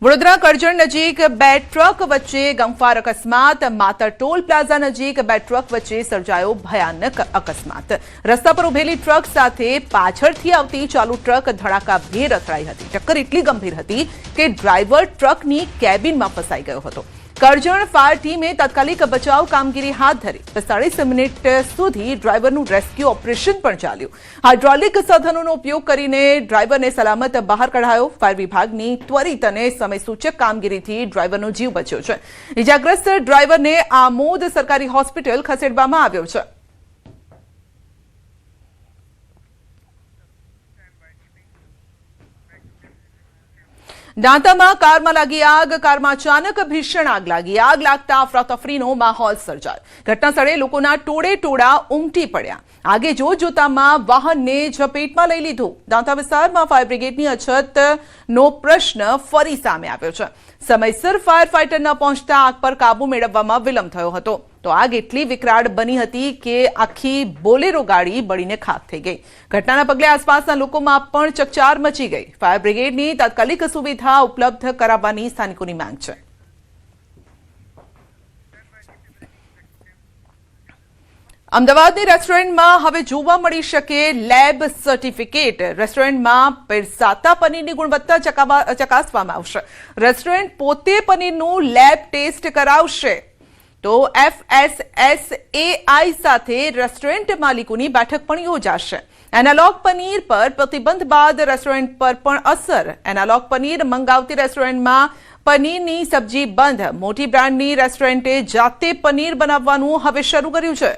વડોદરા કરજણ નજીક બે ટ્રક વચ્ચે ગમખ્વાર અકસ્માત. માતર ટોલ પ્લાઝા નજીક બે ટ્રક વચ્ચે સર્જાયો ભયાનક અકસ્માત. રસ્તા પર ઉભેલી ટ્રક સાથે પાછળથી આવતી ચાલુ ટ્રક ધડાકાભેર અથડાઈ હતી. ટક્કર એટલી ગંભીર હતી કે ડ્રાઈવર ટ્રકની કેબિનમાં ફસાઈ ગયો હતો. કરજણ ફાયર ટીમે તાત્કાલિક બચાવ કામગીરી હાથ ધરી. 45 મિનિટ સુધી ડ્રાઈવરનું રેસ્ક્યુ ઓપરેશન પણ ચાલ્યું. હાઇડ્રોલિક સાધનોનો ઉપયોગ કરીને ડ્રાઈવરને સલામત બહાર કઢાયો. ફાયર વિભાગની ત્વરિત અને સમયસૂચક કામગીરીથી ડ્રાઈવરનો જીવ બચ્યો છે. ઇજાગ્રસ્ત ડ્રાઈવરને આમોદ સરકારી હોસ્પિટલ ખસેડવામાં આવ્યો છે. દાંતામાં કારમાં લાગી આગ. કારમાં અચાનક ભીષણ આગ લાગી. આગ લાગતા અફરાતફરીનો માહોલ સર્જાયો. ઘટના સ્થળે લોકોના ટોળે-ટોળા ઉમટી પડ્યા. આગે જોતજોતામાં વાહનને ઝપેટમાં લઈ લીધું. દાંતા વિસ્તારમાં ફાયર બ્રિગેડની અછતનો પ્રશ્ન ફરી સામે આવ્યો છે. સમયસર ફાયર ફાઈટર ન પહોંચતા આગ પર કાબુ મેળવવામાં વિલંબ થયો હતો. તો આગ એટલી વિકરાળ બની હતી કે આખી બોલેરો ગાડી બળીને ખાખ થઈ ગઈ. ઘટનાના પગલે આસપાસના લોકોમાં પણ ચકચાર મચી ગઈ. ફાયર બ્રિગેડની તાત્કાલિક સુવિધા ઉપલબ્ધ કરાવવાની સ્થાનિકોની માંગ છે. અમદાવાદની રેસ્ટોરન્ટમાં હવે જોવા મળી શકે લેબ સર્ટિફિકેટ. રેસ્ટોરન્ટમાં પીરસાતા પનીરની ગુણવત્તા ચકાસવામાં આવશે. રેસ્ટોરન્ટ પોતે પનીરનું લેબ ટેસ્ટ કરાવશે. તો FSSAI સાથે રેસ્ટોરન્ટ માલિકોની બેઠક પણ યોજાશે. એનાલોગ પનીર પર પ્રતિબંધ બાદ રેસ્ટોરન્ટ પર પણ અસર. એનાલોગ પનીર મંગાવતી રેસ્ટોરન્ટમાં પનીરની સબ્જી બંધ. મોટી બ્રાન્ડની રેસ્ટોરન્ટે જાતે પનીર બનાવવાનું હવે શરૂ કર્યું છે.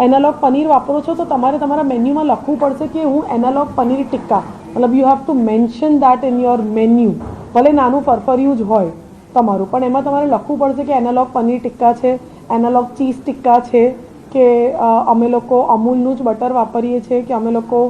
એનાલોગ પનીર વાપરો છો તો તમારે તમારા મેન્યુમાં લખવું પડશે કે હું એનાલોગ પનીર ટિક્કા, મતલબ you have to mention that in your menu. ભલે નાનું ફરફરિયું જ હોય તમારું, પણ એમાં તમારે લખવું પડશે કે એનાલોગ પનીર ટિક્કા છે, એનાલોગ ચીઝ ટિક્કા છે, કે અમે લોકો અમૂલનું જ બટર વાપરીએ છીએ, કે અમે લોકો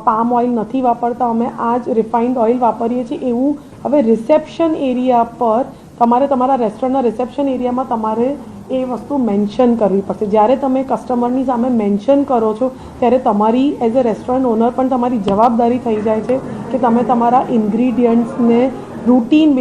પામ ઓઇલ નથી વાપરતા, અમે આ જ રિફાઇન્ડ ઓઇલ વાપરીએ છીએ. એવું હવે રિસેપ્શન એરિયા પર તમારે તમારા રેસ્ટોરન્ટના રિસેપ્શન એરિયામાં તમારે એ વસ્તુ મેન્શન કરવી પડશે. જ્યારે તમે કસ્ટમરની સામે મેન્શન કરો છો ત્યારે તમારી એઝ અ રેસ્ટોરન્ટ ઓનર પણ તમારી જવાબદારી થઈ જાય છે કે તમે તમારા ઇન્ગ્રીડિયન્ટ્સને રૂટીન